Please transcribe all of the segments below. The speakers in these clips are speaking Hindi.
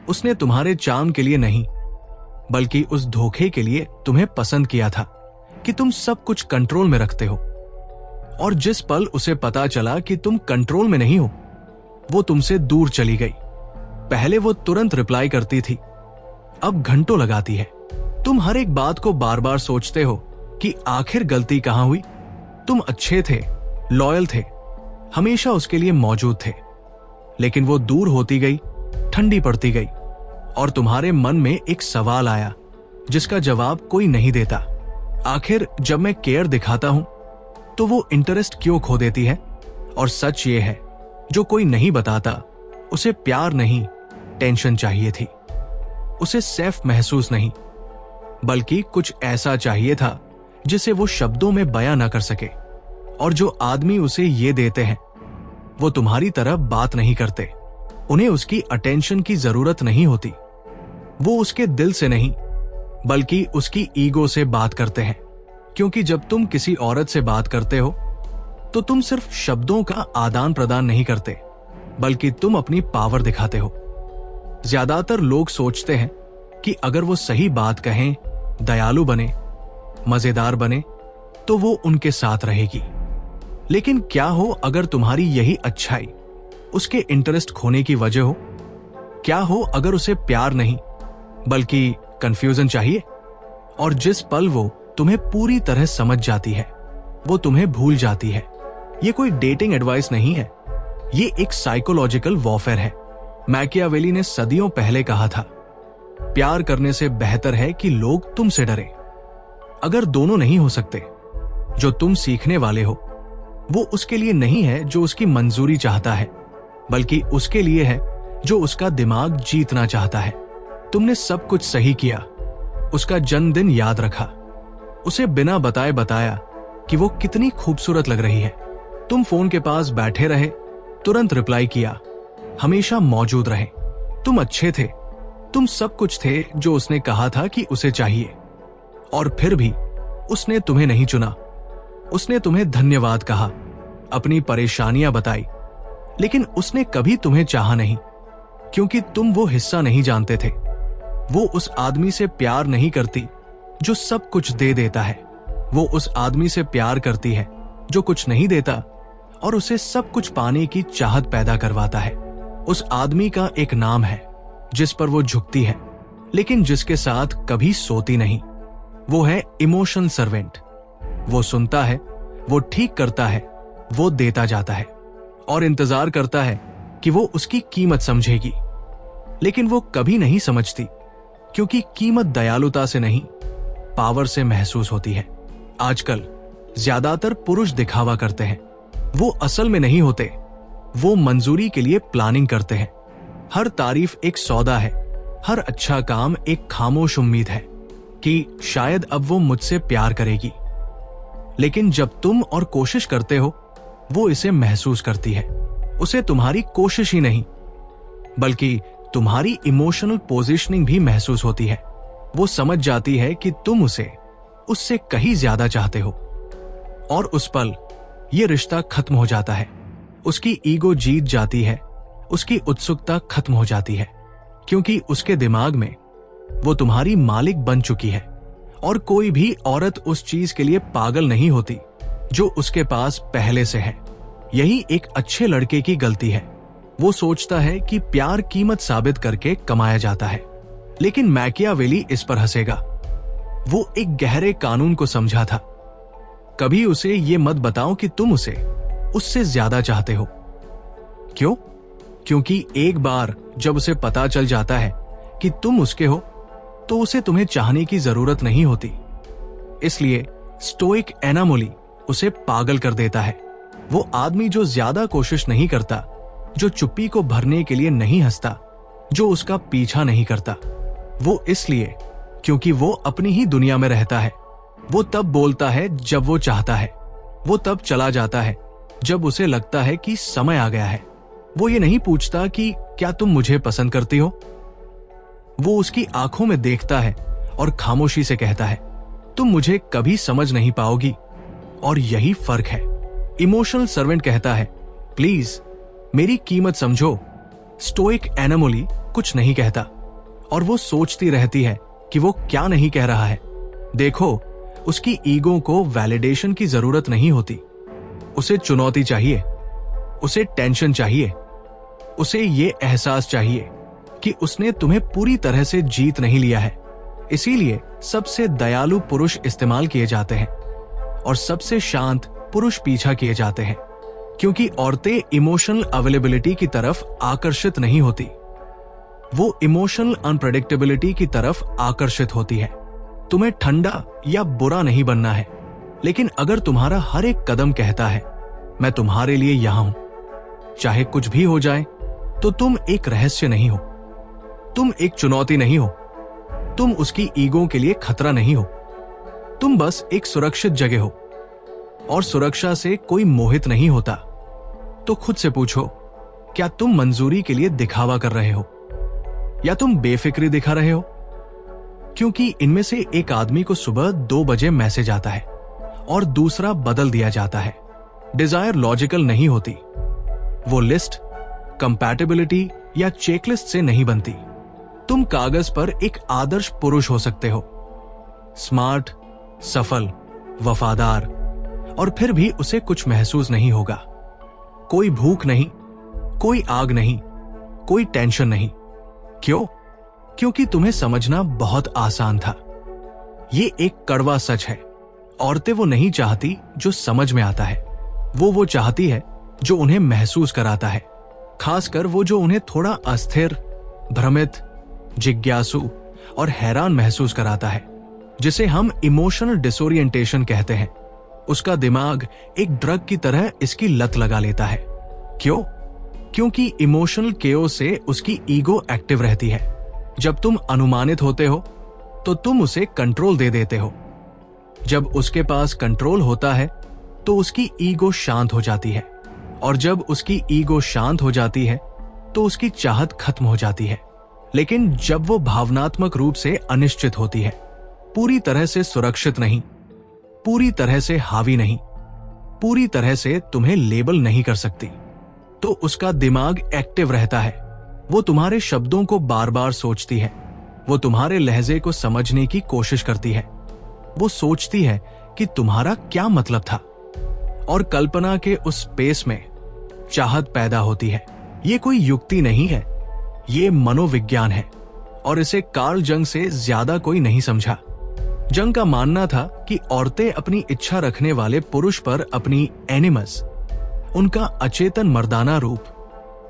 उसने तुम्हारे चार्म के लिए नहीं, बल्कि उस धोखे के लिए तुम्हें पसंद किया था कि तुम सब कुछ कंट्रोल में रखते हो। और जिस पल उसे पता चला कि तुम कंट्रोल में नहीं हो, वो तुमसे दूर चली गई। पहले वो तुरंत रिप्लाई करती थी, अब घंटों लगाती है। तुम हर एक बात को बार बार सोचते हो कि आखिर गलती कहां हुई। तुम अच्छे थे, लॉयल थे, हमेशा उसके लिए मौजूद थे, लेकिन वो दूर होती गई, ठंडी पड़ती गई। और तुम्हारे मन में एक सवाल आया जिसका जवाब कोई नहीं देता। आखिर जब मैं केयर दिखाता हूं तो वो इंटरेस्ट क्यों खो देती है? और सच ये है, जो कोई नहीं बताता, उसे प्यार नहीं, टेंशन चाहिए थी। उसे सेफ महसूस नहीं, बल्कि कुछ ऐसा चाहिए था जिसे वो शब्दों में बयां ना कर सके। और जो आदमी उसे ये देते हैं, वो तुम्हारी तरह बात नहीं करते। उन्हें उसकी अटेंशन की जरूरत नहीं होती। वो उसके दिल से नहीं, बल्कि उसकी ईगो से बात करते हैं। क्योंकि जब तुम किसी औरत से बात करते हो तो तुम सिर्फ शब्दों का आदान प्रदान नहीं करते, बल्कि तुम अपनी पावर दिखाते हो। ज्यादातर लोग सोचते हैं कि अगर वो सही बात कहें, दयालु बने, मजेदार बने, तो वो उनके साथ रहेगी। लेकिन क्या हो अगर तुम्हारी यही अच्छाई उसके इंटरेस्ट खोने की वजह हो? क्या हो अगर उसे प्यार नहीं, बल्कि कंफ्यूजन चाहिए? और जिस पल वो तुम्हें पूरी तरह समझ जाती है, वो तुम्हें भूल जाती है। ये कोई डेटिंग एडवाइस नहीं है, ये एक साइकोलॉजिकल वॉरफेयर है। मैकियावेली ने सदियों पहले कहा था, प्यार करने से बेहतर है कि लोग तुमसे डरें। अगर दोनों नहीं हो सकते, जो तुम सीखने वाले हो वो उसके लिए नहीं है जो उसकी मंजूरी चाहता है, बल्कि उसके लिए है जो उसका दिमाग जीतना चाहता है। तुमने सब कुछ सही किया, उसका जन्मदिन याद रखा, उसे बिना बताए बताया कि वो कितनी खूबसूरत लग रही है। तुम फोन के पास बैठे रहे, तुरंत रिप्लाई किया, हमेशा मौजूद रहे। तुम अच्छे थे, तुम सब कुछ थे जो उसने कहा था कि उसे चाहिए। और फिर भी उसने तुम्हें नहीं चुना। उसने तुम्हें धन्यवाद कहा, अपनी परेशानियां बताई, लेकिन उसने कभी तुम्हें चाहा नहीं, क्योंकि तुम वो हिस्सा नहीं जानते थे। वो उस आदमी से प्यार नहीं करती जो सब कुछ दे देता है। वो उस आदमी से प्यार करती है जो कुछ नहीं देता और उसे सब कुछ पाने की चाहत पैदा करवाता है। उस आदमी का एक नाम है जिस पर वो झुकती है, लेकिन जिसके साथ कभी सोती नहीं। वो है इमोशन सर्वेंट। वो सुनता है, वो ठीक करता है, वो देता जाता है और इंतजार करता है कि वो उसकी कीमत समझेगी। लेकिन वो कभी नहीं समझती, क्योंकि कीमत दयालुता से नहीं, पावर से महसूस होती है। आजकल ज्यादातर पुरुष दिखावा करते हैं, वो असल में नहीं होते। वो मंजूरी के लिए प्लानिंग करते हैं। हर तारीफ एक सौदा है, हर अच्छा काम एक खामोश उम्मीद है कि शायद अब वो मुझसे प्यार करेगी। लेकिन जब तुम और कोशिश करते हो, वो इसे महसूस करती है। उसे तुम्हारी कोशिश ही नहीं, बल्कि तुम्हारी इमोशनल पोजीशनिंग भी महसूस होती है। वो समझ जाती है कि तुम उसे उससे कहीं ज्यादा चाहते हो। और उस पल ये रिश्ता खत्म हो जाता है। उसकी ईगो जीत जाती है, उसकी उत्सुकता खत्म हो जाती है, क्योंकि उसके दिमाग में वो तुम्हारी मालिक बन चुकी है। और कोई भी औरत उस चीज के लिए पागल नहीं होती जो उसके पास पहले से है। यही एक अच्छे लड़के की गलती है। वो सोचता है कि प्यार कीमत साबित करके कमाया जाता है, लेकिन मैकियावेली इस पर हंसेगा। वो एक गहरे कानून को समझा था, कभी उसे ये मत बताओ कि तुम उसे उससे ज्यादा चाहते हो। क्यों? क्योंकि एक बार जब उसे पता चल जाता है कि तुम उसके हो, तो उसे तुम्हें चाहने की जरूरत नहीं होती। इसलिए स्टोइक एनामोली उसे पागल कर देता है। वो आदमी जो ज्यादा कोशिश नहीं करता, जो चुप्पी को भरने के लिए नहीं हंसता, जो उसका पीछा नहीं करता, वो इसलिए क्योंकि वो अपनी ही दुनिया में रहता है। वो तब बोलता है जब वो चाहता है, वो तब चला जाता है जब उसे लगता है कि समय आ गया है। वो ये नहीं पूछता कि क्या तुम मुझे पसंद करती हो। वो उसकी आंखों में देखता है और खामोशी से कहता है, तुम मुझे कभी समझ नहीं पाओगी। और यही फर्क है। इमोशनल सर्वेंट कहता है, प्लीज मेरी कीमत समझो। स्टोइक एनामोली कुछ नहीं कहता, और वो सोचती रहती है कि वो क्या नहीं कह रहा है। देखो, उसकी ईगो को वैलिडेशन की जरूरत नहीं होती। उसे चुनौती चाहिए, उसे टेंशन चाहिए, उसे ये एहसास चाहिए कि उसने तुम्हें पूरी तरह से जीत नहीं लिया है। इसीलिए सबसे दयालु पुरुष इस्तेमाल किए जाते हैं और सबसे शांत पुरुष पीछा किए जाते हैं, क्योंकि औरतें इमोशनल अवेलेबिलिटी की तरफ आकर्षित नहीं होती, वो इमोशनल अनप्रेडिक्टेबिलिटी की तरफ आकर्षित होती है। तुम्हें ठंडा या बुरा नहीं बनना है, लेकिन अगर तुम्हारा हर एक कदम कहता है मैं तुम्हारे लिए यहां हूं, चाहे कुछ भी हो जाए, तो तुम एक रहस्य नहीं हो, तुम एक चुनौती नहीं हो, तुम उसकी ईगो के लिए खतरा नहीं हो, तुम बस एक सुरक्षित जगह हो। और सुरक्षा से कोई मोहित नहीं होता। तो खुद से पूछो, क्या तुम मंजूरी के लिए दिखावा कर रहे हो या तुम बेफिक्री दिखा रहे हो? क्योंकि इनमें से एक आदमी को सुबह 2 बजे मैसेज आता है और दूसरा बदल दिया जाता है। डिजायर लॉजिकल नहीं होती, वो लिस्ट, कंपैटिबिलिटी या चेकलिस्ट से नहीं बनती। तुम कागज पर एक आदर्श पुरुष हो सकते हो, स्मार्ट, सफल, वफादार, और फिर भी उसे कुछ महसूस नहीं होगा। कोई भूख नहीं, कोई आग नहीं, कोई टेंशन नहीं। क्यों? क्योंकि तुम्हें समझना बहुत आसान था। ये एक कड़वा सच है। औरतें वो नहीं चाहती जो समझ में आता है, वो चाहती है जो उन्हें महसूस कराता है, खासकर वो जो उन्हें थोड़ा अस्थिर, भ्रमित, जिज्ञासु और हैरान महसूस कराता है, जिसे हम इमोशनल डिसोरिएंटेशन कहते हैं। उसका दिमाग एक ड्रग की तरह इसकी लत लगा लेता है। क्यों? क्योंकि इमोशनल केओस से उसकी ईगो एक्टिव रहती है। जब तुम अनुमानित होते हो तो तुम उसे कंट्रोल दे देते हो। जब उसके पास कंट्रोल होता है तो उसकी ईगो शांत हो जाती है, और जब उसकी ईगो शांत हो जाती है तो उसकी चाहत खत्म हो जाती है। लेकिन जब वो भावनात्मक रूप से अनिश्चित होती है, पूरी तरह से सुरक्षित नहीं, पूरी तरह से हावी नहीं, पूरी तरह से तुम्हें लेबल नहीं कर सकती, तो उसका दिमाग एक्टिव रहता है। वो तुम्हारे शब्दों को बार बार सोचती है, वो तुम्हारे लहजे को समझने की कोशिश करती है, वो सोचती है कि तुम्हारा क्या मतलब था, और कल्पना के उस स्पेस में चाहत पैदा होती है। ये कोई युक्ति नहीं है, ये मनोविज्ञान है, और इसे कार्ल जंग से ज्यादा कोई नहीं समझा। जंग का मानना था कि औरतें अपनी इच्छा रखने वाले पुरुष पर अपनी एनिमस, उनका अचेतन मर्दाना रूप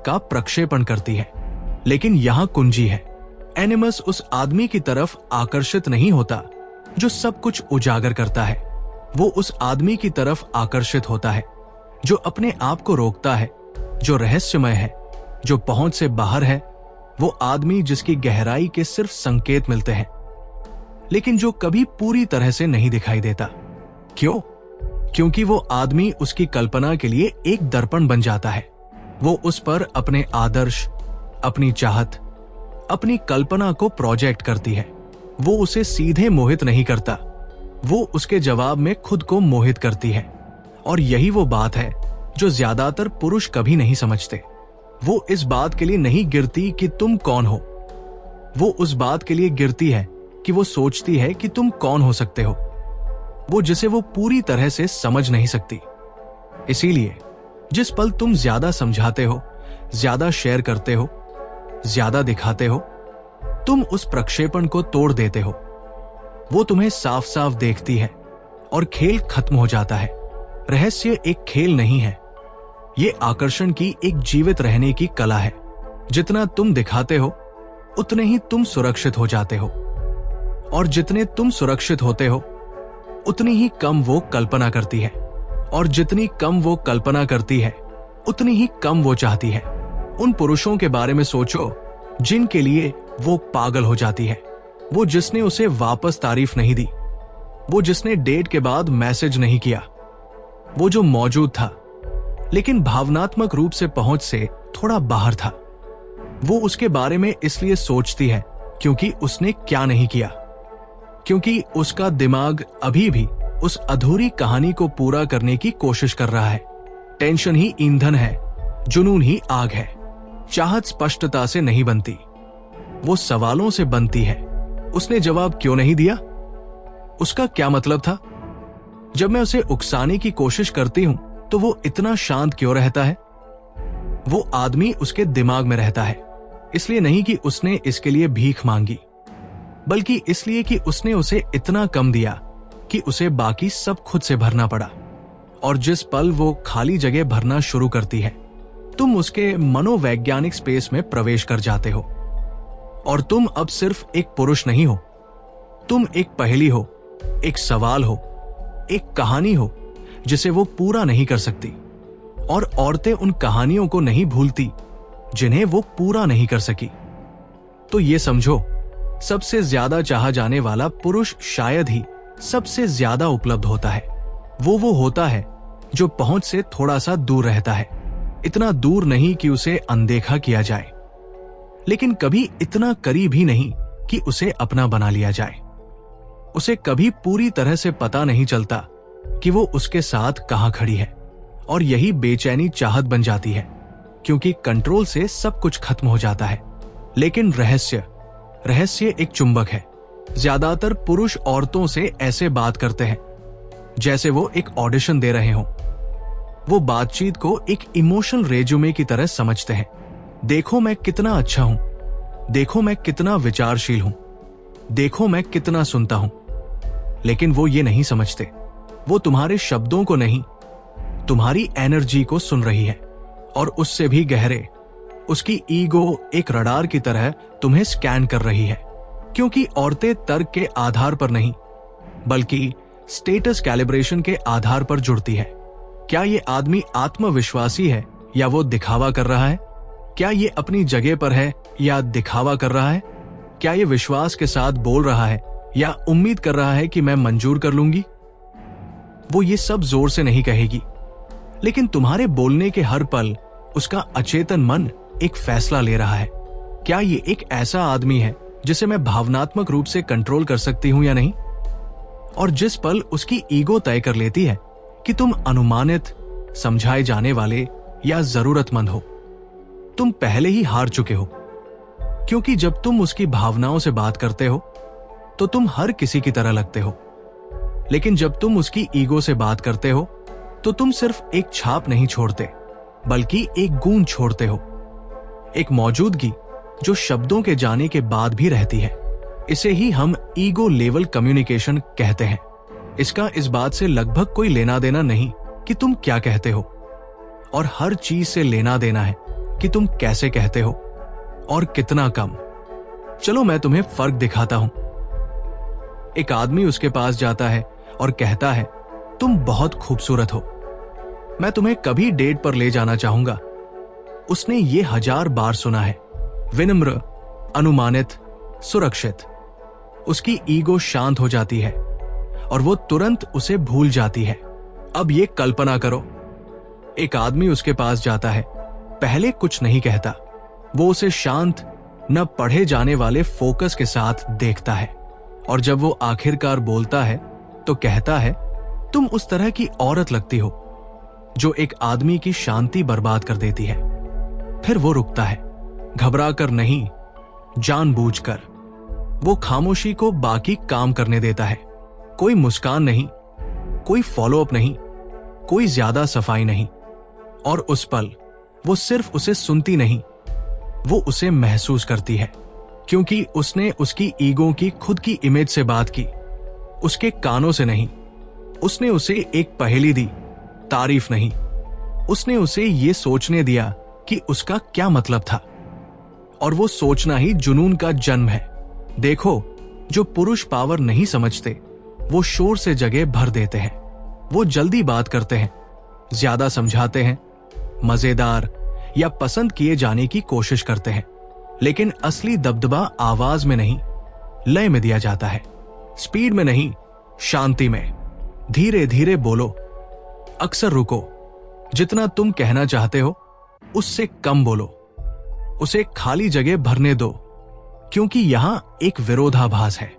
का प्रक्षेपण करती है। लेकिन यहां कुंजी है, एनिमस उस आदमी की तरफ आकर्षित नहीं होता जो सब कुछ उजागर करता है, वो उस आदमी की तरफ आकर्षित होता है जो अपने आप को रोकता है, जो रहस्यमय है, जो पहुंच से बाहर है, वो आदमी जिसकी गहराई के सिर्फ संकेत मिलते हैं, लेकिन जो कभी पूरी तरह से नहीं दिखाई देता। क्यों? क्योंकि वो आदमी उसकी कल्पना के लिए एक दर्पण बन जाता है। वो उस पर अपने आदर्श, अपनी चाहत, अपनी कल्पना को प्रोजेक्ट करती है। वो उसे सीधे मोहित नहीं करता, वो उसके जवाब में खुद को मोहित करती है। और यही वो बात है जो ज्यादातर पुरुष कभी नहीं समझते। वो इस बात के लिए नहीं गिरती कि तुम कौन हो, वो उस बात के लिए गिरती है कि वो सोचती है कि तुम कौन हो सकते हो, वो जिसे वो पूरी तरह से समझ नहीं सकती। इसीलिए जिस पल तुम ज्यादा समझाते हो, ज्यादा शेयर करते हो, ज्यादा दिखाते हो, तुम उस प्रक्षेपण को तोड़ देते हो। वो तुम्हें साफ साफ देखती है और खेल खत्म हो जाता है। रहस्य एक खेल नहीं है, ये आकर्षण की एक जीवित रहने की कला है। जितना तुम दिखाते हो उतने ही तुम सुरक्षित हो जाते हो, और जितने तुम सुरक्षित होते हो उतनी ही कम वो कल्पना करती है, और जितनी कम वो कल्पना करती है उतनी ही कम वो चाहती है। उन पुरुषों के बारे में सोचो जिनके लिए वो पागल हो जाती है। वो जिसने उसे वापस तारीफ नहीं दी, वो जिसने डेट के बाद मैसेज नहीं किया, वो जो मौजूद था लेकिन भावनात्मक रूप से पहुंच से थोड़ा बाहर था। वो उसके बारे में इसलिए सोचती है क्योंकि उसने क्या नहीं किया, क्योंकि उसका दिमाग अभी भी उस अधूरी कहानी को पूरा करने की कोशिश कर रहा है। टेंशन ही ईंधन है, जुनून ही आग है, चाहत स्पष्टता से नहीं बनती। वो सवालों से बनती है। उसने जवाब क्यों नहीं दिया? उसका क्या मतलब था? जब मैं उसे उकसाने की कोशिश करती हूं तो वो इतना शांत क्यों रहता है? वो आदमी उसके दिमाग में रहता है, इसलिए नहीं कि उसने इसके लिए भीख मांगी, बल्कि इसलिए कि उसने उसे इतना कम दिया कि उसे बाकी सब खुद से भरना पड़ा। और जिस पल वो खाली जगह भरना शुरू करती है, तुम उसके मनोवैज्ञानिक स्पेस में प्रवेश कर जाते हो। और तुम अब सिर्फ एक पुरुष नहीं हो, तुम एक पहेली हो, एक सवाल हो, एक कहानी हो जिसे वो पूरा नहीं कर सकती। और औरतें उन कहानियों को नहीं भूलती जिन्हें वो पूरा नहीं कर सकी। तो ये समझो, सबसे ज्यादा चाहा जाने वाला पुरुष शायद ही सबसे ज्यादा उपलब्ध होता है। वो होता है जो पहुंच से थोड़ा सा दूर रहता है, इतना दूर नहीं कि उसे अनदेखा किया जाए, लेकिन कभी इतना करीब ही नहीं कि उसे अपना बना लिया जाए। उसे कभी पूरी तरह से पता नहीं चलता कि वो उसके साथ कहां खड़ी है, और यही बेचैनी चाहत बन जाती है, क्योंकि कंट्रोल से सब कुछ खत्म हो जाता है। लेकिन रहस्य एक चुंबक है। ज्यादातर पुरुष औरतों से ऐसे बात करते हैं जैसे वो एक ऑडिशन दे रहे हों। वो बातचीत को एक इमोशनल रेज्यूमे की तरह समझते हैं। देखो मैं कितना अच्छा हूं, देखो मैं कितना विचारशील हूं, देखो मैं कितना सुनता हूं। लेकिन वो ये नहीं समझते, वो तुम्हारे शब्दों को नहीं, तुम्हारी एनर्जी को सुन रही है। और उससे भी गहरे, उसकी ईगो एक रडार की तरह तुम्हें स्कैन कर रही है। क्योंकि औरतें तर्क के आधार पर नहीं, बल्कि स्टेटस कैलिब्रेशन के आधार पर जुड़ती है। क्या ये आदमी आत्मविश्वासी है या वो दिखावा कर रहा है? क्या ये अपनी जगह पर है या दिखावा कर रहा है? क्या ये विश्वास के साथ बोल रहा है या उम्मीद कर रहा है कि मैं मंजूर कर लूंगी? वो ये सब जोर से नहीं कहेगी, लेकिन तुम्हारे बोलने के हर पल उसका अचेतन मन एक फैसला ले रहा है। क्या ये एक ऐसा आदमी है जिसे मैं भावनात्मक रूप से कंट्रोल कर सकती हूं या नहीं? और जिस पल उसकी ईगो तय कर लेती है कि तुम अनुमानित, समझाए जाने वाले या जरूरतमंद हो, तुम पहले ही हार चुके हो। क्योंकि जब तुम उसकी भावनाओं से बात करते हो तो तुम हर किसी की तरह लगते हो, लेकिन जब तुम उसकी ईगो से बात करते हो तो तुम सिर्फ एक छाप नहीं छोड़ते, बल्कि एक गूंज छोड़ते हो, एक मौजूदगी जो शब्दों के जाने के बाद भी रहती है। इसे ही हम ईगो लेवल कम्युनिकेशन कहते हैं। इसका इस बात से लगभग कोई लेना देना नहीं कि तुम क्या कहते हो, और हर चीज से लेना देना है कि तुम कैसे कहते हो और कितना कम। चलो मैं तुम्हें फर्क दिखाता हूं। एक आदमी उसके पास जाता है और कहता है, तुम बहुत खूबसूरत हो, मैं तुम्हें कभी डेट पर ले जाना चाहूंगा। उसने ये 1000 बार सुना है, विनम्र, अनुमानित, सुरक्षित। उसकी ईगो शांत हो जाती है और वो तुरंत उसे भूल जाती है। अब ये कल्पना करो, एक आदमी उसके पास जाता है, पहले कुछ नहीं कहता, वो उसे शांत, न पढ़े जाने वाले फोकस के साथ देखता है, और जब वो आखिरकार बोलता है तो कहता है, तुम उस तरह की औरत लगती हो जो एक आदमी की शांति बर्बाद कर देती है। फिर वो रुकता है, घबरा कर नहीं, जानबूझकर। वो खामोशी को बाकी काम करने देता है। कोई मुस्कान नहीं, कोई फॉलोअप नहीं, कोई ज्यादा सफाई नहीं। और उस पल वो सिर्फ उसे सुनती नहीं, वो उसे महसूस करती है, क्योंकि उसने उसकी ईगो की खुद की इमेज से बात की, उसके कानों से नहीं। उसने उसे एक पहेली दी, तारीफ नहीं। उसने उसे ये सोचने दिया कि उसका क्या मतलब था, और वो सोचना ही जुनून का जन्म है। देखो, जो पुरुष पावर नहीं समझते वो शोर से जगह भर देते हैं। वो जल्दी बात करते हैं, ज्यादा समझाते हैं, मजेदार या पसंद किए जाने की कोशिश करते हैं, लेकिन असली दबदबा आवाज में नहीं, लय में दिया जाता है। स्पीड में नहीं, शांति में। धीरे धीरे बोलो, अक्सर रुको। जितना तुम कहना चाहते हो उससे कम बोलो। उसे खाली जगह भरने दो, क्योंकि यहां एक विरोधाभास है।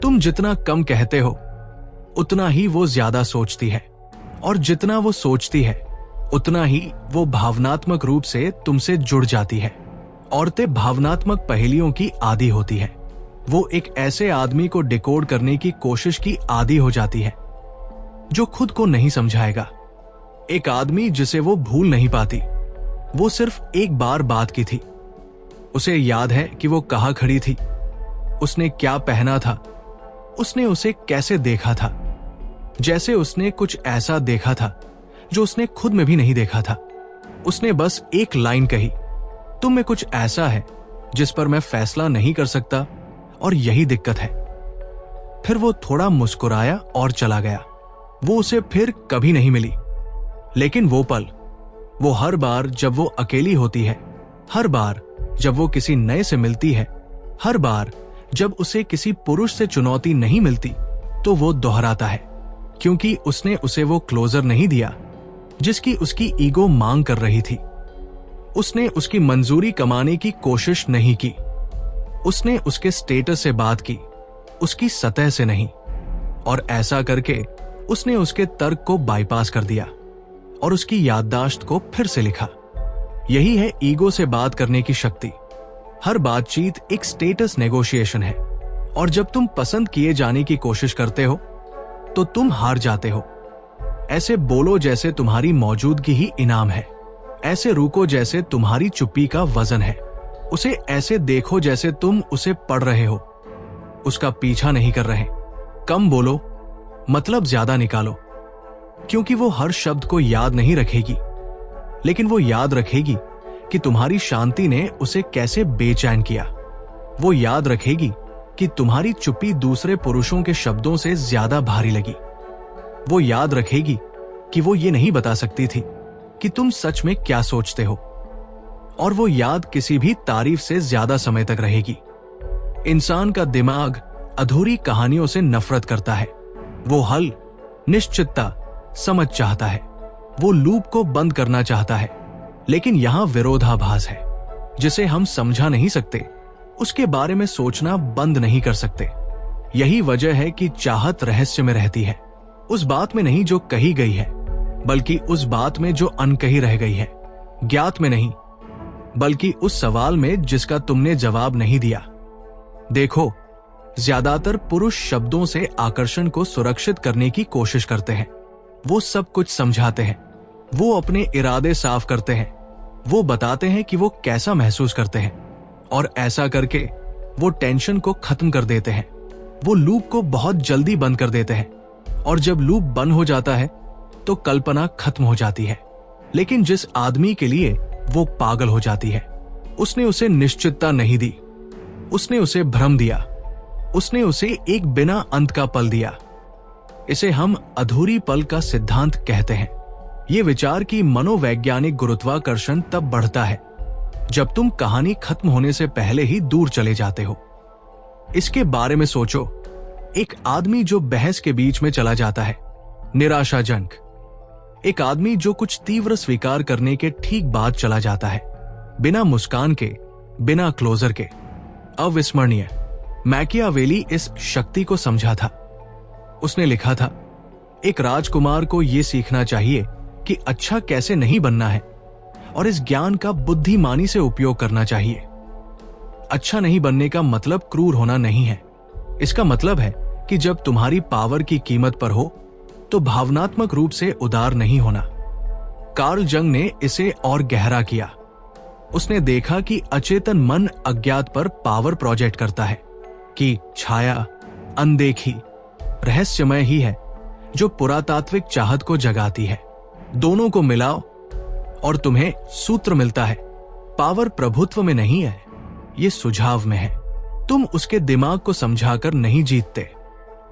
तुम जितना कम कहते हो उतना ही वो ज्यादा सोचती है, और जितना वो सोचती है उतना ही वो भावनात्मक रूप से तुमसे जुड़ जाती है। औरतें भावनात्मक पहेलियों की आदी होती है। वो एक ऐसे आदमी को डिकोड करने की कोशिश की आदी हो जाती है जो खुद को नहीं समझाएगा। एक आदमी जिसे वो भूल नहीं पाती। वो सिर्फ एक बार बात की थी। उसे याद है कि वो कहाँ खड़ी थी, उसने क्या पहना था, उसने उसे कैसे देखा था, जैसे उसने कुछ ऐसा देखा था जो उसने खुद में भी नहीं देखा था। उसने बस एक लाइन कही, तुम में कुछ ऐसा है जिस पर मैं फैसला नहीं कर सकता और यही दिक्कत है। फिर वो थोड़ा मुस्कुराया और चला गया। वो उसे फिर कभी नहीं मिली। लेकिन वो पल, वो हर बार जब वो अकेली होती है, हर बार जब वो किसी नए से मिलती है, हर बार जब उसे किसी पुरुष से चुनौती नहीं मिलती, तो वो दोहराता है, क्योंकि उसने उसे वो क्लोजर नहीं दिया जिसकी उसकी ईगो मांग कर रही थी। उसने उसकी मंजूरी कमाने की कोशिश नहीं की। उसने उसके स्टेटस से बात की, उसकी सतह से नहीं। और ऐसा करके उसने उसके तर्क को बाईपास कर दिया और उसकी याददाश्त को फिर से लिखा। यही है ईगो से बात करने की शक्ति। हर बातचीत एक स्टेटस नेगोशिएशन है, और जब तुम पसंद किए जाने की कोशिश करते हो तो तुम हार जाते हो। ऐसे बोलो जैसे तुम्हारी मौजूदगी ही इनाम है। ऐसे रुको जैसे तुम्हारी चुप्पी का वजन है। उसे ऐसे देखो जैसे तुम उसे पढ़ रहे हो, उसका पीछा नहीं कर रहे। कम बोलो, मतलब ज्यादा निकालो, क्योंकि वो हर शब्द को याद नहीं रखेगी, लेकिन वो याद रखेगी कि तुम्हारी शांति ने उसे कैसे बेचैन किया। वो याद रखेगी कि तुम्हारी चुप्पी दूसरे पुरुषों के शब्दों से ज्यादा भारी लगी। वो याद रखेगी कि वो ये नहीं बता सकती थी कि तुम सच में क्या सोचते हो, और वो याद किसी भी तारीफ से ज्यादा समय तक रहेगी। इंसान का दिमाग अधूरी कहानियों से नफरत करता है। वो हल, निश्चितता, समझ चाहता है। वो लूप को बंद करना चाहता है, लेकिन यहां विरोधाभास है जिसे हम समझा नहीं सकते। उसके बारे में सोचना बंद नहीं कर सकते। यही वजह है कि चाहत रहस्य में रहती है, उस बात में नहीं जो कही गई है, बल्कि उस बात में जो अनकही रह गई है। ज्ञात में नहीं, बल्कि उस सवाल में जिसका तुमने जवाब नहीं दिया। देखो, ज्यादातर पुरुष शब्दों से आकर्षण को सुरक्षित करने की कोशिश करते हैं। वो सब कुछ समझाते हैं, वो अपने इरादे साफ करते हैं, वो बताते हैं कि वो कैसा महसूस करते हैं, और ऐसा करके वो टेंशन को खत्म कर देते हैं। वो लूप को बहुत जल्दी बंद कर देते हैं, और जब लूप बंद हो जाता है तो कल्पना खत्म हो जाती है। लेकिन जिस आदमी के लिए वो पागल हो जाती है, उसने उसे निश्चितता नहीं दी, उसने उसे भ्रम दिया, उसने उसे एक बिना अंत का पल दिया। इसे हम अधूरी पल का सिद्धांत कहते हैं। ये विचार की मनोवैज्ञानिक गुरुत्वाकर्षण तब बढ़ता है जब तुम कहानी खत्म होने से पहले ही दूर चले जाते हो। इसके बारे में सोचो, एक आदमी जो बहस के बीच में चला जाता है, निराशाजनक। एक आदमी जो कुछ तीव्र स्वीकार करने के ठीक बाद चला जाता है, बिना मुस्कान के, बिना क्लोजर के। अविस्मरणीय। मैकियावेली इस शक्ति को समझा था। उसने लिखा था, एक राजकुमार को यह सीखना चाहिए कि अच्छा कैसे नहीं बनना है, और इस ज्ञान का बुद्धिमानी से उपयोग करना चाहिए। अच्छा नहीं बनने का मतलब क्रूर होना नहीं है। इसका मतलब है कि जब तुम्हारी पावर की कीमत पर हो तो भावनात्मक रूप से उदार नहीं होना। कार्ल जंग ने इसे और गहरा किया। उसने देखा कि अचेतन मन अज्ञात पर पावर प्रोजेक्ट करता है, कि छाया, अनदेखी, रहस्यमय ही है जो पुरातात्विक चाहत को जगाती है। दोनों को मिलाओ और तुम्हें सूत्र मिलता है। पावर प्रभुत्व में नहीं है, ये सुझाव में है। तुम उसके दिमाग को समझाकर नहीं जीतते,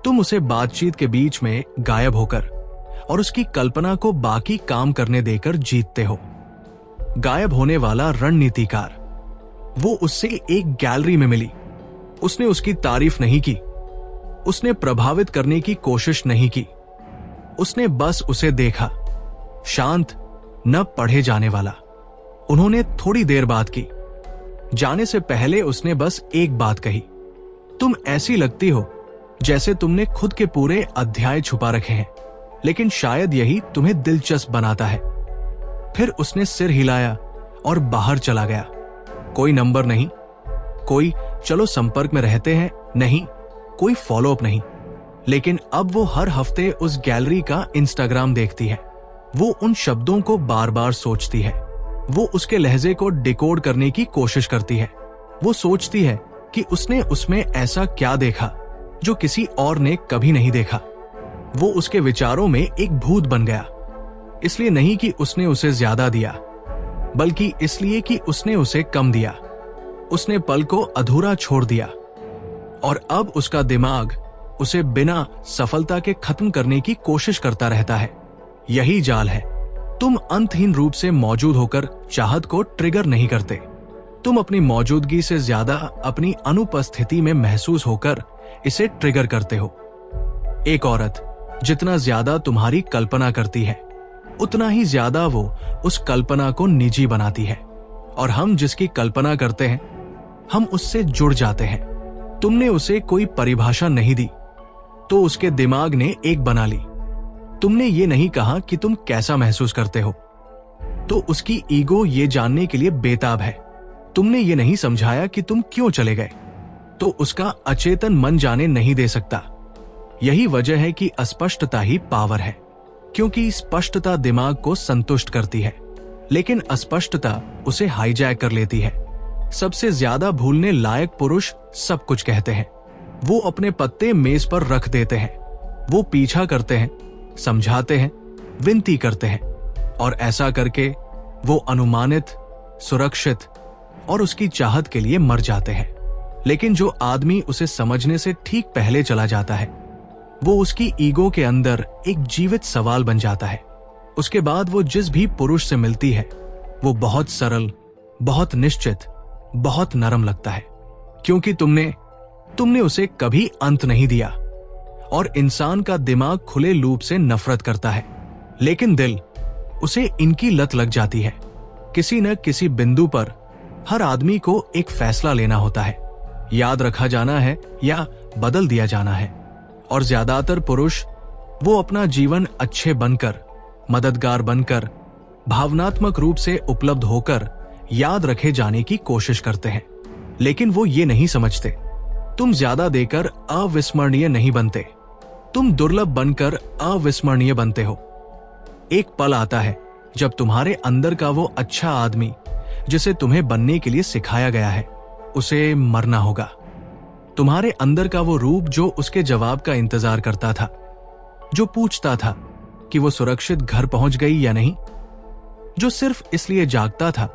तुम उसे बातचीत के बीच में गायब होकर और उसकी कल्पना को बाकी काम करने देकर जीतते हो। गायब होने वाला रणनीतिकार। वो उससे एक गैलरी में मिली, उसने उसकी तारीफ नहीं की, उसने प्रभावित करने की कोशिश नहीं की, उसने बस उसे देखा, शांत, न पढ़े जाने वाला। उन्होंने थोड़ी देर बात की। जाने से पहले उसने बस एक बात कही, तुम ऐसी लगती हो जैसे तुमने खुद के पूरे अध्याय छुपा रखे हैं, लेकिन शायद यही तुम्हें दिलचस्प बनाता है। फिर उसने सिर हिलाया और बाहर चला गया। कोई नंबर नहीं, कोई चलो संपर्क में रहते हैं नहीं, कोई फॉलोअप नहीं। लेकिन अब वो हर हफ्ते उस गैलरी का इंस्टाग्राम देखती है। वो उन शब्दों को बार बार सोचती है। वो उसके लहजे को डिकोड करने की कोशिश करती है। वो सोचती है कि उसने उसमें ऐसा क्या देखा जो किसी और ने कभी नहीं देखा। वो उसके विचारों में एक भूत बन गया, इसलिए नहीं कि उसने उसे ज्यादा दिया, बल्कि इसलिए कि उसने उसे कम दिया। उसने पल को अधूरा छोड़ दिया और अब उसका दिमाग उसे बिना सफलता के खत्म करने की कोशिश करता रहता है। यही जाल है। तुम अंतहीन रूप से मौजूद होकर चाहत को ट्रिगर नहीं करते। तुम अपनी मौजूदगी से ज्यादा अपनी अनुपस्थिति में महसूस होकर इसे ट्रिगर करते हो। एक औरत जितना ज्यादा तुम्हारी कल्पना करती है, उतना ही ज्यादा वो उस कल्पना को निजी बनाती है। और हम जिसकी कल्पना करते हैं, हम उससे जुड़ जाते हैं। तुमने उसे कोई परिभाषा नहीं दी, तो उसके दिमाग ने एक बना ली। तुमने ये नहीं कहा कि तुम कैसा महसूस करते हो, तो उसकी ईगो ये जानने के लिए बेताब है। तुमने ये नहीं समझाया कि तुम क्यों चले गए, तो उसका अचेतन मन जाने नहीं दे सकता। यही वजह है कि अस्पष्टता ही पावर है, क्योंकि स्पष्टता दिमाग को संतुष्ट करती है, लेकिन अस्पष्टता उसे हाईजैक कर लेती है। सबसे ज्यादा भूलने लायक पुरुष सब कुछ कहते हैं। वो अपने पत्ते मेज पर रख देते हैं। वो पीछा करते हैं, समझाते हैं, विनती करते हैं, और ऐसा करके वो अनुमानित, सुरक्षित और उसकी चाहत के लिए मर जाते हैं। लेकिन जो आदमी उसे समझने से ठीक पहले चला जाता है, वो उसकी ईगो के अंदर एक जीवित सवाल बन जाता है। उसके बाद वो जिस भी पुरुष से मिलती है, वो बहुत सरल, बहुत निश्चित, बहुत नरम लगता है, क्योंकि तुमने उसे कभी अंत नहीं दिया। और इंसान का दिमाग खुले लूप से नफरत करता है, लेकिन दिल उसे इनकी लत लग जाती है। किसी न किसी बिंदु पर हर आदमी को एक फैसला लेना होता है, याद रखा जाना है या बदल दिया जाना है। और ज्यादातर पुरुष वो अपना जीवन अच्छे बनकर, मददगार बनकर, भावनात्मक रूप से उपलब्ध होकर याद रखे जाने की कोशिश करते हैं। लेकिन वो ये नहीं समझते, तुम ज्यादा देकर अविस्मरणीय नहीं बनते, तुम दुर्लभ बनकर अविस्मरणीय बनते हो। एक पल आता है जब तुम्हारे अंदर का वो अच्छा आदमी जिसे तुम्हें बनने के लिए सिखाया गया है, उसे मरना होगा। तुम्हारे अंदर का वो रूप जो उसके जवाब का इंतजार करता था, जो पूछता था कि वो सुरक्षित घर पहुंच गई या नहीं, जो सिर्फ इसलिए जागता था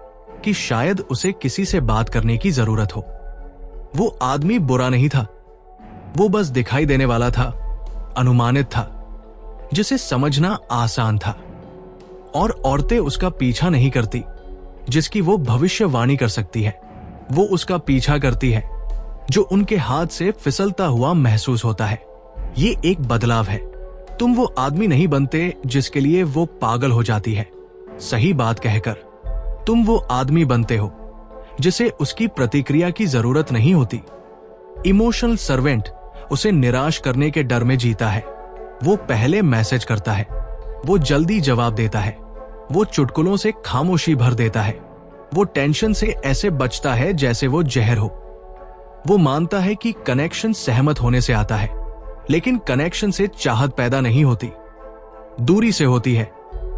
कि शायद उसे किसी से बात करने की जरूरत हो। वो आदमी बुरा नहीं था, वो बस दिखाई देने वाला था, अनुमानित था, जिसे समझना आसान था। और औरतें उसका पीछा नहीं करती जिसकी वो भविष्यवाणी कर सकती है। वो उसका पीछा करती है जो उनके हाथ से फिसलता हुआ महसूस होता है। ये एक बदलाव है। तुम वो आदमी नहीं बनते जिसके लिए वो पागल हो जाती है, सही बात कहकर। तुम वो आदमी बनते हो जिसे उसकी प्रतिक्रिया की जरूरत नहीं होती। इमोशनल सर्वेंट उसे निराश करने के डर में जीता है। वो पहले मैसेज करता है, वो जल्दी जवाब देता है, वो चुटकुलों से खामोशी भर देता है, वो टेंशन से ऐसे बचता है जैसे वो जहर हो। वो मानता है कि कनेक्शन सहमत होने से आता है, लेकिन कनेक्शन से चाहत पैदा नहीं होती, दूरी से होती है।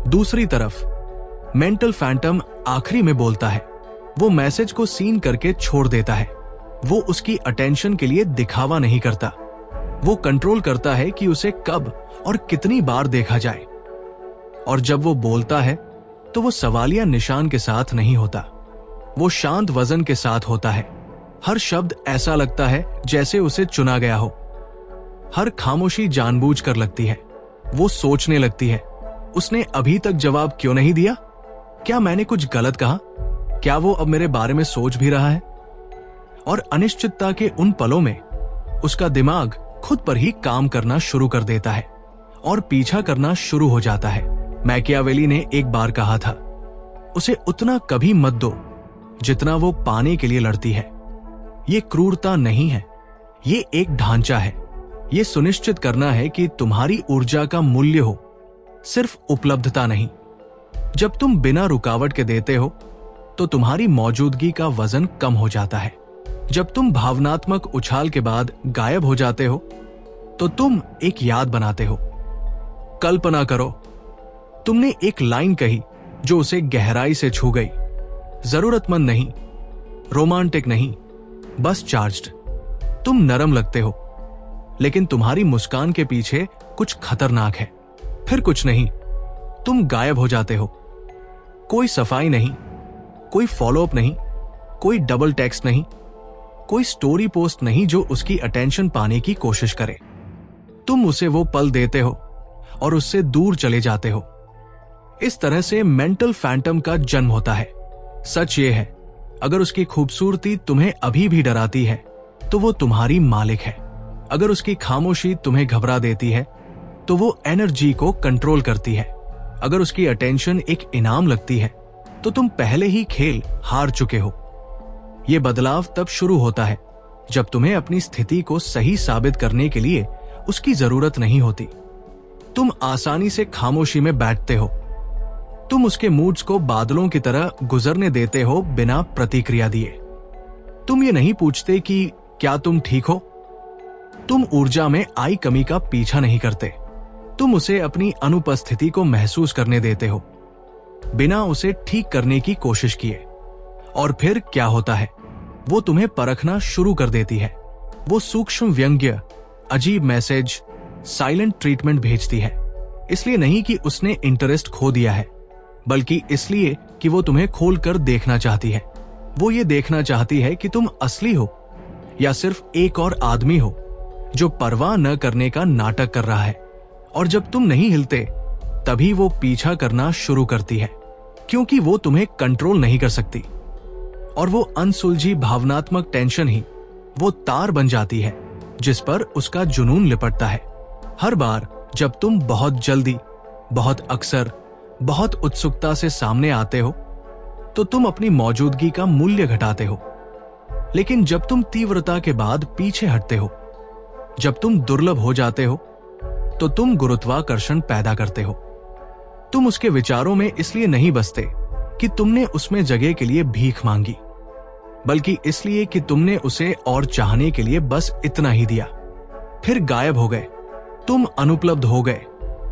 दूसरी तरफ मेंटल फैंटम आखिरी में बोलता है। वो मैसेज को सीन करके छोड़ देता है। वो उसकी अटेंशन के लिए दिखावा नहीं करता। वो कंट्रोल करता है कि उसे कब और कितनी बार देखा जाए। और जब वो बोलता है तो वो सवालिया निशान के साथ नहीं होता, वो शांत वजन के साथ होता है। हर शब्द ऐसा लगता है जैसे उसे चुना गया हो। हर खामोशी जानबूझकर लगती है। वो सोचने लगती है, उसने अभी तक जवाब क्यों नहीं दिया? क्या मैंने कुछ गलत कहा? क्या वो अब मेरे बारे में सोच भी रहा है? और अनिश्चितता के उन पलों में उसका दिमाग खुद पर ही काम करना शुरू कर देता है और पीछा करना शुरू हो जाता है। मैकियावेली ने एक बार कहा था, उसे उतना कभी मत दो जितना वो पाने के लिए लड़ती है। ये क्रूरता नहीं है, ये एक ढांचा है। ये सुनिश्चित करना है कि तुम्हारी ऊर्जा का मूल्य हो, सिर्फ उपलब्धता नहीं। जब तुम बिना रुकावट के देते हो, तो तुम्हारी मौजूदगी का वजन कम हो जाता है। जब तुम भावनात्मक उछाल के बाद गायब हो जाते हो तो तुम एक याद बनाते हो। कल्पना करो तुमने एक लाइन कही जो उसे गहराई से छू गई। जरूरतमंद नहीं, रोमांटिक नहीं, बस चार्ज्ड। तुम नरम लगते हो, लेकिन तुम्हारी मुस्कान के पीछे कुछ खतरनाक है। फिर कुछ नहीं, तुम गायब हो जाते हो। कोई सफाई नहीं, कोई फॉलोअप नहीं, कोई डबल टेक्स्ट नहीं, कोई स्टोरी पोस्ट नहीं जो उसकी अटेंशन पाने की कोशिश करे। तुम उसे वो पल देते हो और उससे दूर चले जाते हो। इस तरह से मेंटल फैंटम का जन्म होता है। सच ये है, अगर उसकी खूबसूरती तुम्हें अभी भी डराती है तो वो तुम्हारी मालिक है। अगर उसकी खामोशी तुम्हें घबरा देती है तो वो एनर्जी को कंट्रोल करती है। अगर उसकी अटेंशन एक इनाम लगती है तो तुम पहले ही खेल हार चुके हो। यह बदलाव तब शुरू होता है जब तुम्हें अपनी स्थिति को सही साबित करने के लिए उसकी जरूरत नहीं होती। तुम आसानी से खामोशी में बैठते हो। तुम उसके मूड्स को बादलों की तरह गुजरने देते हो बिना प्रतिक्रिया दिए। तुम ये नहीं पूछते कि क्या तुम ठीक हो। तुम ऊर्जा में आई कमी का पीछा नहीं करते। तुम उसे अपनी अनुपस्थिति को महसूस करने देते हो बिना उसे ठीक करने की कोशिश किए। और फिर क्या होता है, वो तुम्हें परखना शुरू कर देती है। वो सूक्ष्म व्यंग्य, अजीब मैसेज, साइलेंट ट्रीटमेंट भेजती है। इसलिए नहीं कि उसने इंटरेस्ट खो दिया है, बल्कि इसलिए कि वो तुम्हें खोलकर देखना चाहती है। वो ये देखना चाहती है कि तुम असली हो या सिर्फ एक और आदमी हो जो परवाह न करने का नाटक कर रहा है। और जब तुम नहीं हिलते तभी वो पीछा करना शुरू करती है, क्योंकि वो तुम्हें कंट्रोल नहीं कर सकती। और वो अनसुलझी भावनात्मक टेंशन ही वो तार बन जाती है जिस पर उसका जुनून लिपटता है। हर बार जब तुम बहुत जल्दी, बहुत अक्सर, बहुत उत्सुकता से सामने आते हो तो तुम अपनी मौजूदगी का मूल्य घटाते हो। लेकिन जब तुम तीव्रता के बाद पीछे हटते हो, जब तुम दुर्लभ हो जाते हो, तो तुम गुरुत्वाकर्षण पैदा करते हो। तुम उसके विचारों में इसलिए नहीं बसते कि तुमने उसमें जगह के लिए भीख मांगी, बल्कि इसलिए कि तुमने उसे और चाहने के लिए बस इतना ही दिया। फिर गायब हो गए। तुम अनुपलब्ध हो गए,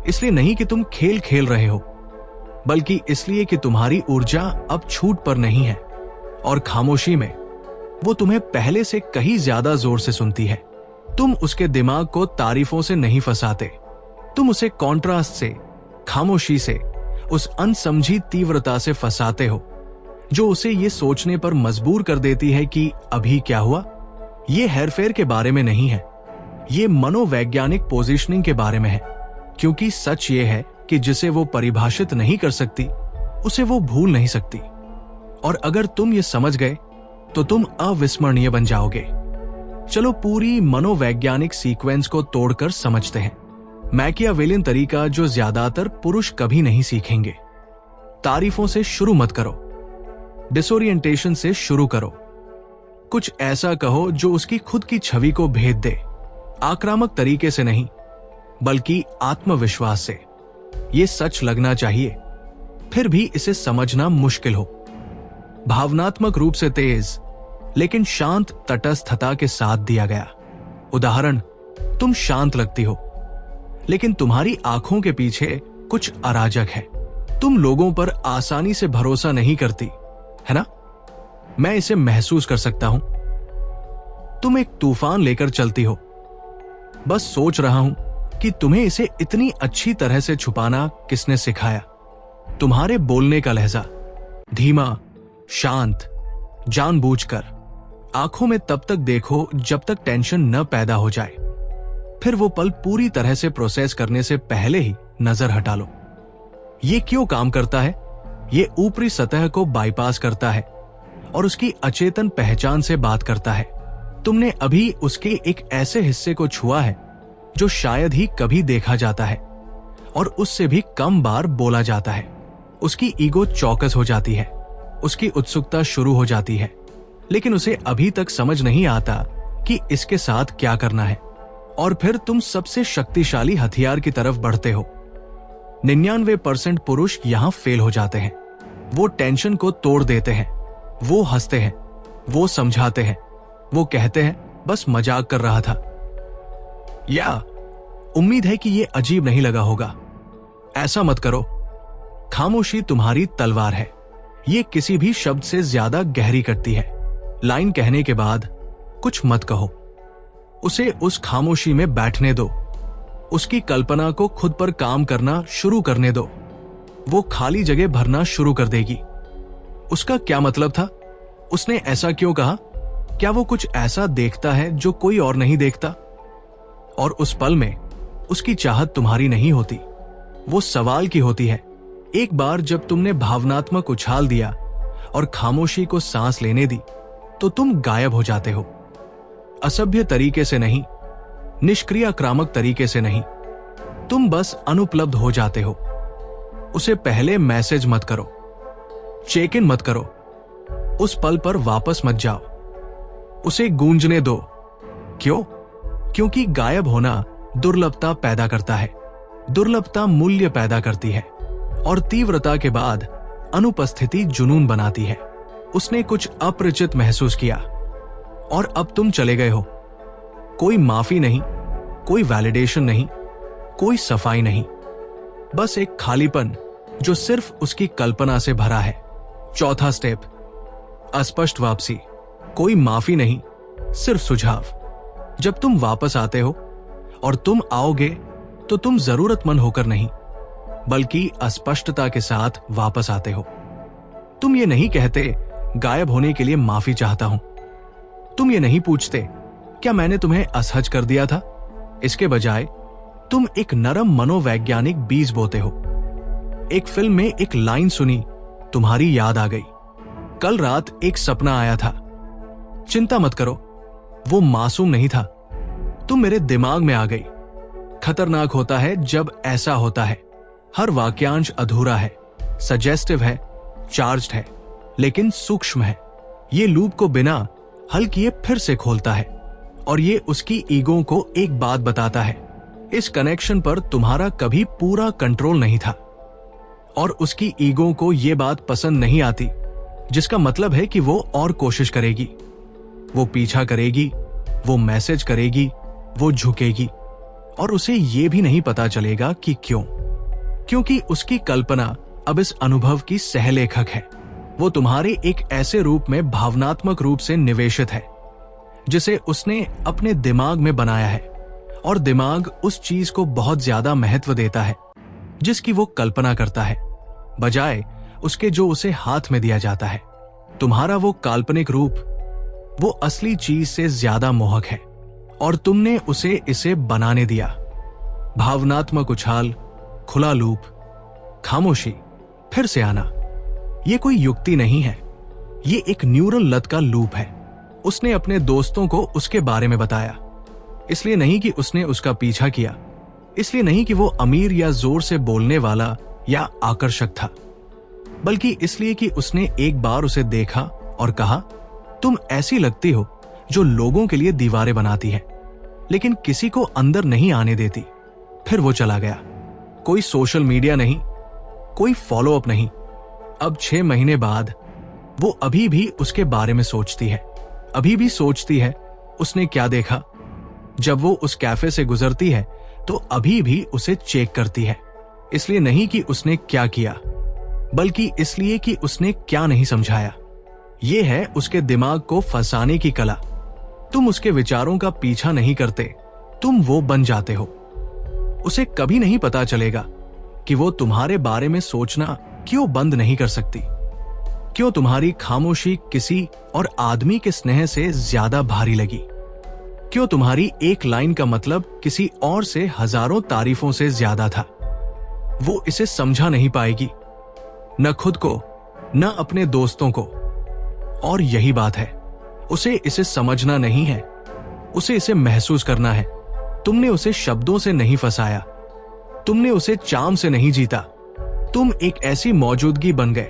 इसलिए नहीं कि तुम खेल खेल रहे हो, बल्कि इसलिए कि तुम्हारी ऊर्जा अब छूट पर नहीं है। और खामोशी में वो तुम्हें पहले से कहीं ज्यादा जोर से सुनती है। तुम उसके दिमाग को तारीफों से नहीं फंसाते। तुम उसे कॉन्ट्रास्ट से, खामोशी से, उस अनसमझी तीव्रता से फंसाते हो जो उसे ये सोचने पर मजबूर कर देती है कि अभी क्या हुआ। ये हेरफेर के बारे में नहीं है, ये मनोवैज्ञानिक पोजीशनिंग के बारे में है। क्योंकि सच ये है कि जिसे वो परिभाषित नहीं कर सकती उसे वो भूल नहीं सकती। और अगर तुम ये समझ गए तो तुम अविस्मरणीय बन जाओगे। चलो पूरी मनोवैज्ञानिक सीक्वेंस को तोड़कर समझते हैं। मैकियावेलियन तरीका जो ज्यादातर पुरुष कभी नहीं सीखेंगे। तारीफों से शुरू मत करो, डिसोरिएंटेशन से शुरू करो। कुछ ऐसा कहो जो उसकी खुद की छवि को भेद दे। आक्रामक तरीके से नहीं, बल्कि आत्मविश्वास से। ये सच लगना चाहिए, फिर भी इसे समझना मुश्किल हो। भावनात्मक रूप से तेज लेकिन शांत तटस्थता के साथ दिया गया। उदाहरण, तुम शांत लगती हो, लेकिन तुम्हारी आंखों के पीछे कुछ अराजक है। तुम लोगों पर आसानी से भरोसा नहीं करती, है ना? मैं इसे महसूस कर सकता हूं। तुम एक तूफान लेकर चलती हो। बस सोच रहा हूं कि तुम्हें इसे इतनी अच्छी तरह से छुपाना किसने सिखाया। तुम्हारे बोलने का लहजा धीमा, शांत, जानबूझकर। आंखों में तब तक देखो जब तक टेंशन न पैदा हो जाए। फिर वो पल पूरी तरह से प्रोसेस करने से पहले ही नजर हटा लो। ये क्यों काम करता है? ये ऊपरी सतह को बाईपास करता है और उसकी अचेतन पहचान से बात करता है। तुमने अभी उसके एक ऐसे हिस्से को छुआ है जो शायद ही कभी देखा जाता है और उससे भी कम बार बोला जाता है। उसकी ईगो चौकस हो जाती है, उसकी उत्सुकता शुरू हो जाती है, लेकिन उसे अभी तक समझ नहीं आता कि इसके साथ क्या करना है। और फिर तुम सबसे शक्तिशाली हथियार की तरफ बढ़ते हो। 99% पुरुष यहां फेल हो जाते हैं। वो टेंशन को तोड़ देते हैं, वो हंसते हैं, वो समझाते हैं, वो कहते हैं बस मजाक कर रहा था। या उम्मीद है कि ये अजीब नहीं लगा होगा। ऐसा मत करो। खामोशी तुम्हारी तलवार है। ये किसी भी शब्द से ज्यादा गहरी करती है। लाइन कहने के बाद कुछ मत कहो। उसे उस खामोशी में बैठने दो। उसकी कल्पना को खुद पर काम करना शुरू करने दो। वो खाली जगह भरना शुरू कर देगी। उसका क्या मतलब था? उसने ऐसा क्यों कहा? क्या वो कुछ ऐसा देखता है जो कोई और नहीं देखता? और उस पल में उसकी चाहत तुम्हारी नहीं होती, वो सवाल की होती है। एक बार जब तुमने भावनात्मक उछाल दिया और खामोशी को सांस लेने दी, तो तुम गायब हो जाते हो। असभ्य तरीके से नहीं, निष्क्रिय आक्रामक तरीके से नहीं, तुम बस अनुपलब्ध हो जाते हो। उसे पहले मैसेज मत करो, चेक इन मत करो, उस पल पर वापस मत जाओ। उसे गूंजने दो। क्यों? क्योंकि गायब होना दुर्लभता पैदा करता है। दुर्लभता मूल्य पैदा करती है और तीव्रता के बाद अनुपस्थिति जुनून बनाती है। उसने कुछ अपरिचित महसूस किया और अब तुम चले गए हो। कोई माफी नहीं, कोई वैलिडेशन नहीं, कोई सफाई नहीं, बस एक खालीपन जो सिर्फ उसकी कल्पना से भरा है। चौथा स्टेप, अस्पष्ट वापसी। कोई माफी नहीं, सिर्फ सुझाव। जब तुम वापस आते हो, और तुम आओगे तो तुम जरूरतमंद होकर नहीं, बल्कि अस्पष्टता के साथ वापस आते हो। तुम ये नहीं कहते गायब होने के लिए माफी चाहता हूं। तुम ये नहीं पूछते क्या मैंने तुम्हें असहज कर दिया था। इसके बजाय तुम एक नरम मनोवैज्ञानिक बीज बोते हो। एक फिल्म में एक लाइन सुनी, तुम्हारी याद आ गई। कल रात एक सपना आया था। चिंता मत करो, वो मासूम नहीं था, तुम मेरे दिमाग में आ गई। खतरनाक होता है जब ऐसा होता है। हर वाक्यांश अधूरा है, सजेस्टिव है, चार्ज्ड है, लेकिन सूक्ष्म है। ये लूप को बिना हल किए फिर से खोलता है और ये उसकी ईगो को एक बात बताता है, इस कनेक्शन पर तुम्हारा कभी पूरा कंट्रोल नहीं था। और उसकी ईगो को ये बात पसंद नहीं आती, जिसका मतलब है कि वो और कोशिश करेगी, वो पीछा करेगी, वो मैसेज करेगी, वो झुकेगी। और उसे ये भी नहीं पता चलेगा कि क्यों। क्योंकि उसकी कल्पना अब इस अनुभव की सहलेखक है। वो तुम्हारे एक ऐसे रूप में भावनात्मक रूप से निवेशित है जिसे उसने अपने दिमाग में बनाया है, और दिमाग उस चीज को बहुत ज्यादा महत्व देता है जिसकी वो कल्पना करता है, बजाय उसके जो उसे हाथ में दिया जाता है। तुम्हारा वो काल्पनिक रूप वो असली चीज से ज्यादा मोहक है और तुमने उसे इसे बनाने दिया। भावनात्मक उछाल, खुला लूप, खामोशी, फिर से आना। ये कोई युक्ति नहीं है, ये एक न्यूरल लत का लूप है। उसने अपने दोस्तों को उसके बारे में बताया, इसलिए नहीं कि उसने उसका पीछा किया, इसलिए नहीं कि वो अमीर या जोर से बोलने वाला या आकर्षक था, बल्कि इसलिए कि उसने एक बार उसे देखा और कहा, तुम ऐसी लगती हो जो लोगों के लिए दीवारें बनाती है लेकिन किसी को अंदर नहीं आने देती। फिर वो चला गया। कोई सोशल मीडिया नहीं, कोई फॉलो अप नहीं। अब 6 महीने बाद वो अभी भी उसके बारे में सोचती है, अभी भी सोचती है उसने क्या देखा। जब वो उस कैफे से गुजरती है तो अभी भी उसे चेक करती है, इसलिए नहीं कि उसने क्या किया, बल्कि इसलिए कि उसने क्या नहीं समझाया। ये है उसके दिमाग को फंसाने की कला। तुम उसके विचारों का पीछा नहीं करते, तुम वो बन जाते हो। उसे कभी नहीं पता चलेगा कि वो तुम्हारे बारे में सोचना क्यों बंद नहीं कर सकती, क्यों तुम्हारी खामोशी किसी और आदमी के स्नेह से ज्यादा भारी लगी, क्यों तुम्हारी एक लाइन का मतलब किसी और से हजारों तारीफों से ज्यादा था। वो इसे समझा नहीं पाएगी, न खुद को न अपने दोस्तों को। और यही बात है, उसे इसे समझना नहीं है, उसे इसे महसूस करना है। तुमने उसे शब्दों से नहीं फंसाया, तुमने उसे चाम से नहीं जीता। तुम एक ऐसी मौजूदगी बन गए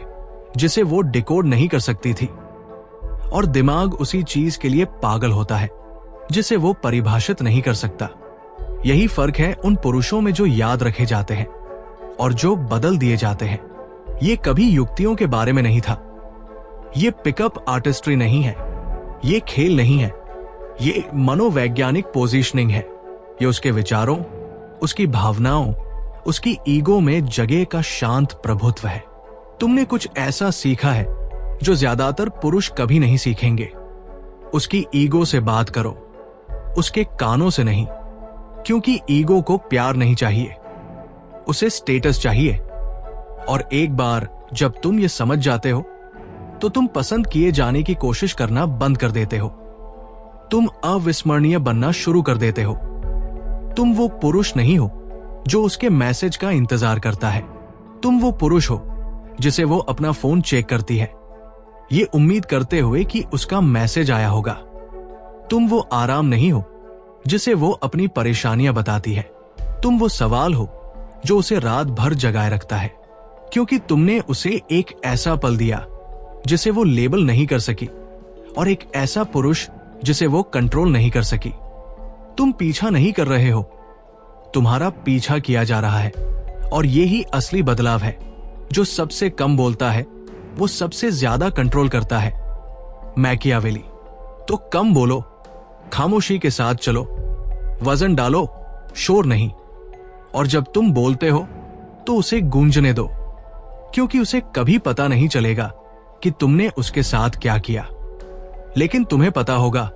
जिसे वो डिकोड नहीं कर सकती थी, और दिमाग उसी चीज के लिए पागल होता है जिसे वो परिभाषित नहीं कर सकता। यही फर्क है उन पुरुषों में जो याद रखे जाते हैं और जो बदल दिए जाते हैं। ये कभी युक्तियों के बारे में नहीं था, ये पिकअप आर्टिस्ट्री नहीं है, ये खेल नहीं है, ये मनोवैज्ञानिक पोजीशनिंग है। ये उसके विचारों, उसकी भावनाओं, उसकी ईगो में जगह का शांत प्रभुत्व है। तुमने कुछ ऐसा सीखा है जो ज्यादातर पुरुष कभी नहीं सीखेंगे। उसकी ईगो से बात करो, उसके कानों से नहीं, क्योंकि ईगो को प्यार नहीं चाहिए, उसे स्टेटस चाहिए। और एक बार जब तुम ये समझ जाते हो तो तुम पसंद किए जाने की कोशिश करना बंद कर देते हो। तुम अविस्मरणीय बनना शुरू कर देते हो। तुम वो पुरुष नहीं हो जो उसके मैसेज का इंतजार करता है। तुम वो पुरुष हो जिसे वो अपना फोन चेक करती है, ये उम्मीद करते हुए कि उसका मैसेज आया होगा। तुम वो आराम नहीं हो जिसे वो अपनी परेशानियां बताती है। तुम वो सवाल हो जो उसे रात भर जगाए रखता है, क्योंकि तुमने उसे एक ऐसा पल दिया जिसे वो लेबल नहीं कर सकी, और एक ऐसा पुरुष जिसे वो कंट्रोल नहीं कर सकी। तुम पीछा नहीं कर रहे हो, तुम्हारा पीछा किया जा रहा है। और यही असली बदलाव है। जो सबसे कम बोलता है वो सबसे ज्यादा कंट्रोल करता है। मैकियावेली। तो कम बोलो, खामोशी के साथ चलो, वजन डालो, शोर नहीं। और जब तुम बोलते हो तो उसे गूंजने दो, क्योंकि उसे कभी पता नहीं चलेगा कि तुमने उसके साथ क्या किया, लेकिन तुम्हें पता होगा